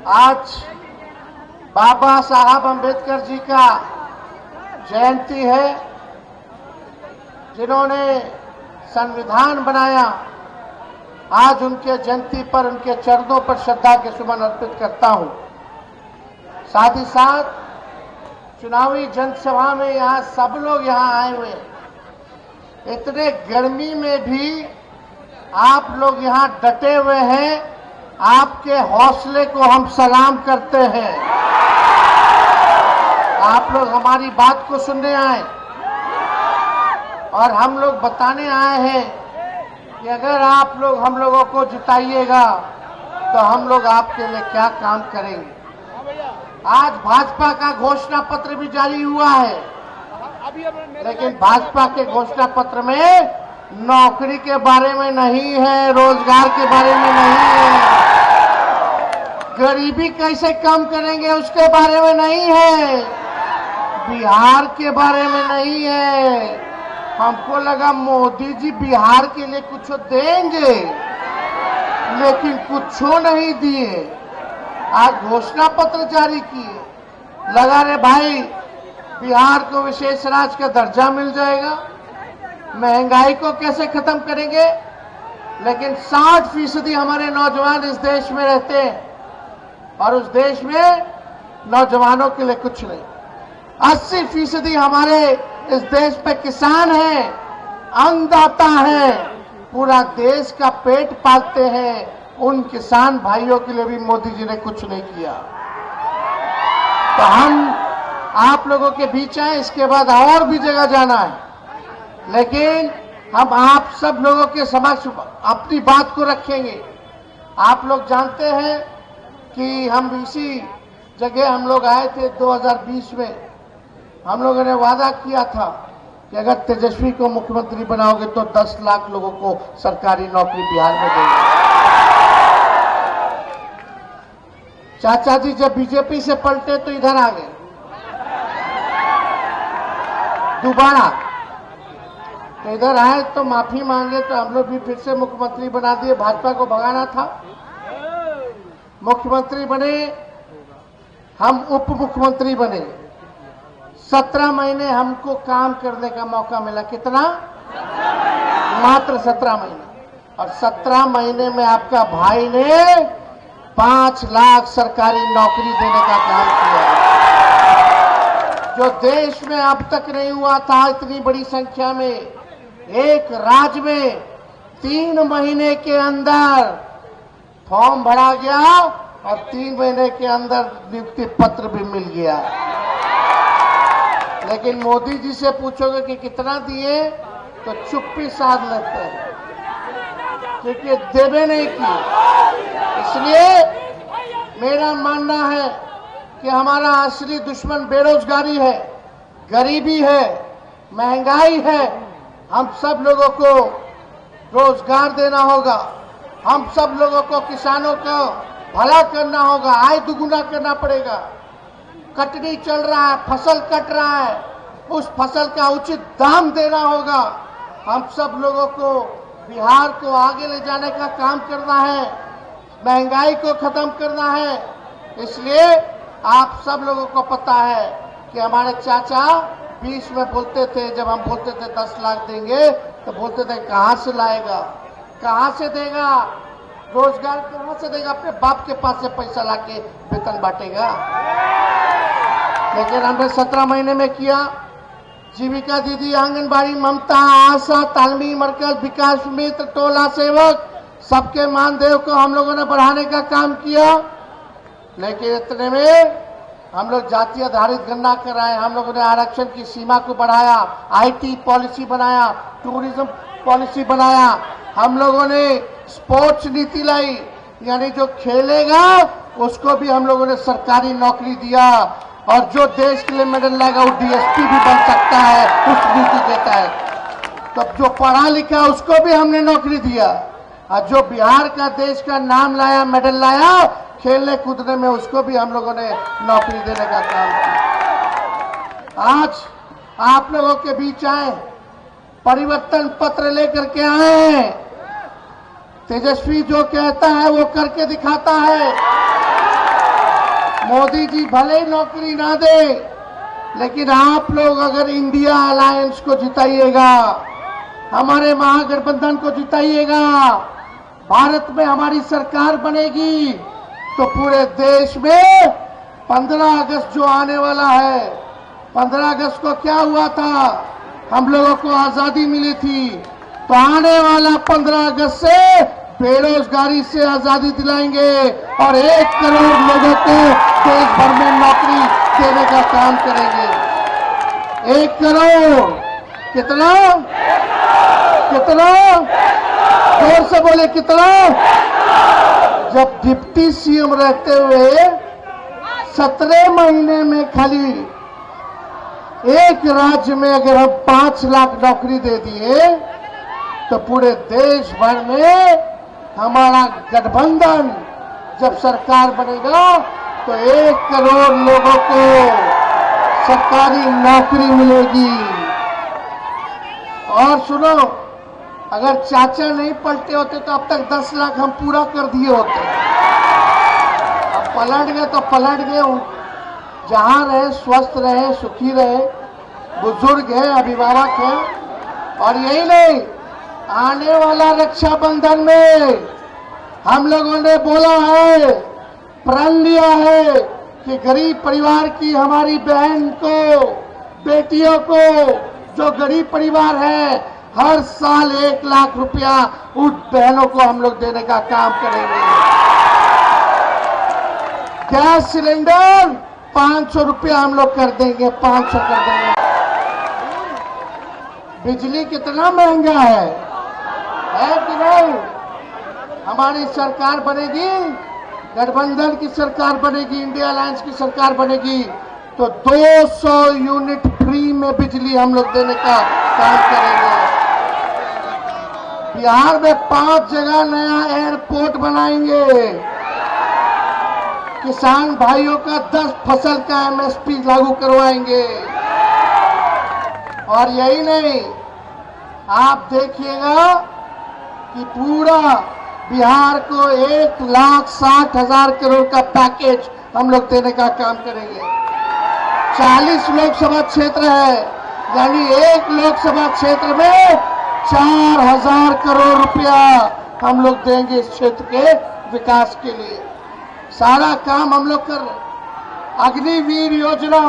आज बाबा साहब अंबेडकर जी का जयंती है, जिन्होंने संविधान बनाया। आज उनके जयंती पर उनके चरणों पर श्रद्धा के सुमन अर्पित करता हूं। साथ ही साथ चुनावी जनसभा में यहाँ सब लोग यहाँ आए हुए हैं। इतने गर्मी में भी आप लोग यहाँ डटे हुए हैं। आपके हौसले को हम सलाम करते हैं। आप लोग हमारी बात को सुनने आए और हम लोग बताने आए हैं कि अगर आप लोग हम लोगों को जिताइएगा तो हम लोग आपके लिए क्या काम करेंगे। आज भाजपा का घोषणा पत्र भी जारी हुआ है, लेकिन भाजपा के घोषणा पत्र में नौकरी के बारे में नहीं है, रोजगार के बारे में नहीं है, गरीबी कैसे कम करेंगे उसके बारे में नहीं है, बिहार के बारे में नहीं है। हमको लगा मोदी जी बिहार के लिए कुछ देंगे, लेकिन कुछ नहीं दिए। आज घोषणा पत्र जारी किए, लगा रे भाई बिहार को विशेष राज्य का दर्जा मिल जाएगा, महंगाई को कैसे खत्म करेंगे। लेकिन 60% हमारे नौजवान इस देश में रहते हैं और उस देश में नौजवानों के लिए कुछ नहीं। 80% हमारे इस देश पे किसान हैं, अन्नदाता हैं, पूरा देश का पेट पालते हैं। उन किसान भाइयों के लिए भी मोदी जी ने कुछ नहीं किया। तो हम आप लोगों के बीच आए, इसके बाद और भी जगह जाना है, लेकिन हम आप सब लोगों के समक्ष अपनी बात को रखेंगे। आप लोग जानते हैं कि हम इसी जगह हम लोग आए थे 2020 में। हम लोगों ने वादा किया था कि अगर तेजस्वी को मुख्यमंत्री बनाओगे तो 10 लाख लोगों को सरकारी नौकरी बिहार में देंगे। चाचा जी जब बीजेपी से पलटे तो इधर आ गए दोबारा, तो इधर आए तो माफी मांगे, तो हम लोग भी फिर से मुख्यमंत्री बना दिए। भाजपा को भगाना था, मुख्यमंत्री बने, हम उप मुख्यमंत्री बने। 17 महीने हमको काम करने का मौका मिला। कितना? मात्र 17 महीने। और 17 महीने में आपका भाई ने 5 लाख सरकारी नौकरी देने का काम किया, जो देश में अब तक नहीं हुआ था। इतनी बड़ी संख्या में एक राज्य में 3 महीने के अंदर फॉर्म भरा गया और 3 महीने के अंदर नियुक्ति पत्र भी मिल गया। लेकिन मोदी जी से पूछोगे कि कितना दिए तो चुप्पी साध लेते हैं, क्योंकि देवे नहीं की। इसलिए मेरा मानना है कि हमारा असली दुश्मन बेरोजगारी है, गरीबी है, महंगाई है। हम सब लोगों को रोजगार देना होगा, हम सब लोगों को किसानों को भला करना होगा, आय दुगुना करना पड़ेगा। कटनी चल रहा है, फसल कट रहा है, उस फसल का उचित दाम देना होगा। हम सब लोगों को बिहार को आगे ले जाने का काम करना है, महंगाई को खत्म करना है। इसलिए आप सब लोगों को पता है कि हमारे चाचा 20 में बोलते थे, जब हम बोलते थे 10 लाख देंगे तो बोलते थे कहां से लाएगा, कहां से देगा, रोजगार कहां से देगा, अपने बाप के पास से पैसा लाके वेतन बांटेगा। लेकिन हमने 17 महीने में किया। जीविका दीदी, आंगनबाड़ी, ममता, आशा, तालमी मरकज, विकास मित्र, टोला सेवक, सबके मानदेय को हम लोगों ने बढ़ाने का काम किया। लेकिन इतने में हम लोग जाति आधारित गणना कराए, हम लोगों ने आरक्षण की सीमा को बढ़ाया, आईटी पॉलिसी बनाया, टूरिज्म पॉलिसी बनाया, हम लोगों ने स्पोर्ट्स नीति लाई, यानी जो खेलेगा उसको भी हम लोगों ने सरकारी नौकरी दिया, और जो देश के लिए मेडल लाएगा वो डीएसपी भी बन सकता है उस नीति के तहत। तो जो पढ़ा लिखा उसको भी हमने नौकरी दिया, और जो बिहार का देश का नाम लाया, मेडल लाया खेलने कूदने में, उसको भी हम लोगों ने नौकरी देने का काम किया। आज आप लोगों के बीच आए, परिवर्तन पत्र लेकर के आए हैं। तेजस्वी जो कहता है वो करके दिखाता है। मोदी जी भले ही नौकरी ना दे, लेकिन आप लोग अगर इंडिया अलायंस को जिताइएगा, हमारे महागठबंधन को जिताइएगा, भारत में हमारी सरकार बनेगी, तो पूरे देश में 15 अगस्त जो आने वाला है, 15 अगस्त को क्या हुआ था, हम लोगों को आजादी मिली थी, तो आने वाला 15 अगस्त से बेरोजगारी से आजादी दिलाएंगे और 1 करोड़ लोगों को देश भर में नौकरी देने का काम करेंगे। 1 करोड़ कितना कितना, जोर से बोले कितना। जब डिप्टी सीएम रहते हुए 17 महीने में खाली एक राज्य में अगर हम 5 लाख नौकरी दे दिए, तो पूरे देश भर में हमारा गठबंधन जब सरकार बनेगा तो 1 करोड़ लोगों को सरकारी नौकरी मिलेगी। और सुनो, अगर चाचा नहीं पलटे होते तो अब तक 10 लाख हम पूरा कर दिए होते। अब पलट गए तो पलट गए। जहां रहे स्वस्थ रहे, सुखी रहे, बुजुर्ग है, अभिभावक है। और यही नहीं, आने वाला रक्षाबंधन में हम लोगों ने बोला है, प्रण लिया है कि गरीब परिवार की हमारी बहन को, बेटियों को, जो गरीब परिवार है, हर साल 1 लाख रुपया उन बहनों को हम लोग देने का काम करेंगे। गैस सिलेंडर 500 रुपया हम लोग कर देंगे, 500 कर देंगे। बिजली कितना महंगा है कि नहीं? हमारी सरकार बनेगी, गठबंधन की सरकार बनेगी, इंडिया अलायंस की सरकार बनेगी, तो 200 यूनिट फ्री में बिजली हम लोग देने का काम करेंगे। बिहार में 5 जगह नया एयरपोर्ट बनाएंगे। किसान भाइयों का 10 फसल का एमएसपी लागू करवाएंगे। और यही नहीं, आप देखिएगा कि पूरा बिहार को 1,60,000 करोड़ का पैकेज हम लोग देने का काम करेंगे। 40 लोकसभा क्षेत्र है, यानी एक लोकसभा क्षेत्र में 4,000 करोड़ रुपया हम लोग देंगे इस क्षेत्र के विकास के लिए। सारा काम हम लोग कर रहे। अग्निवीर योजना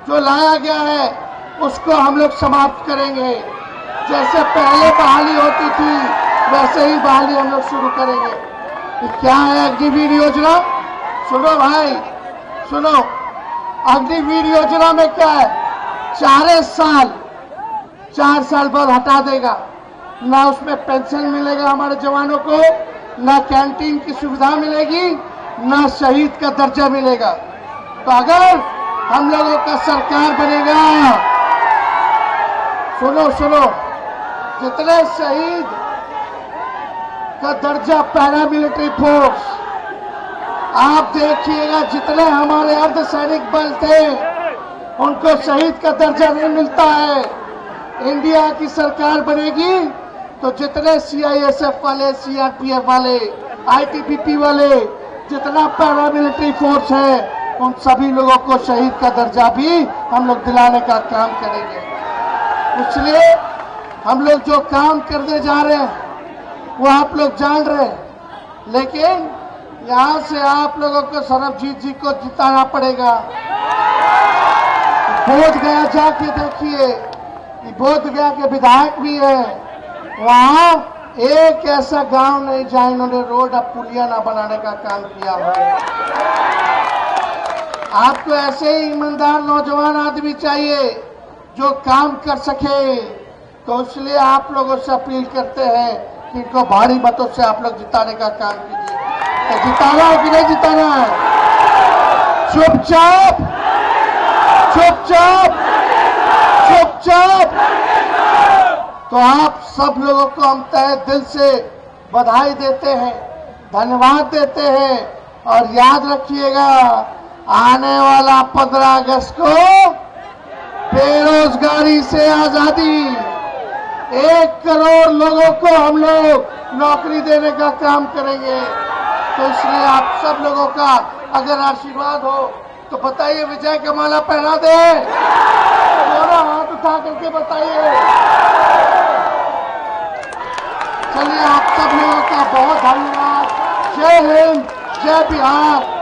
जो लाया गया है, उसको हम लोग समाप्त करेंगे। जैसे पहले बहाली होती थी, वैसे ही बहाली हम लोग शुरू करेंगे। कि क्या है अग्निवीर योजना? सुनो भाई, सुनो, अग्निवीर योजना में क्या है? 4 साल बाद हटा देगा। ना उसमें पेंशन मिलेगा हमारे जवानों को, ना कैंटीन की सुविधा मिलेगी, ना शहीद का दर्जा मिलेगा। तो अगर हम लोगों का सरकार बनेगा, सुनो सुनो, जितने शहीद का दर्जा पैरामिलिट्री फोर्स, आप देखिएगा जितने हमारे अर्धसैनिक बल थे, उनको शहीद का दर्जा नहीं मिलता है। इंडिया की सरकार बनेगी तो जितने सीआईएसएफ वाले, सीआरपीएफ वाले, आईटीबीपी वाले, जितना पैरामिलिट्री फोर्स है, उन सभी लोगों को शहीद का दर्जा भी हम लोग दिलाने का काम करेंगे। इसलिए हम लोग जो काम करने जा रहे हैं वो आप लोग जान रहे हैं, लेकिन यहां से आप लोगों को सरबजीत जी को जिताना पड़ेगा। बोध गया जाके देखिए, बोध गया के विधायक भी है, वहां एक ऐसा गांव नहीं जहां इन्होंने रोड और पुलिया ना बनाने का काम किया हो। आपको ऐसे ही ईमानदार नौजवान आदमी चाहिए जो काम कर सके। तो इसलिए आप लोगों से अपील करते हैं कि इनको भारी मतों से आप लोग जिताने का काम कीजिए। तो जिताना है कि नहीं जिताना है? चुपचाप चुपचाप चुपचाप। तो आप सब लोगों को हम तहे दिल से बधाई देते हैं, धन्यवाद देते हैं। और याद रखिएगा, आने वाला 15 अगस्त को बेरोजगारी से आजादी, 1 करोड़ लोगों को हम लोग नौकरी देने का काम करेंगे। तो इसलिए आप सब लोगों का अगर आशीर्वाद हो तो बताइए, विजय का माला पहना दे। थोड़ा हाथ उठा करके बताइए। चलिए, आप सब लोगों का बहुत धन्यवाद। जय हिंद, जय बिहार।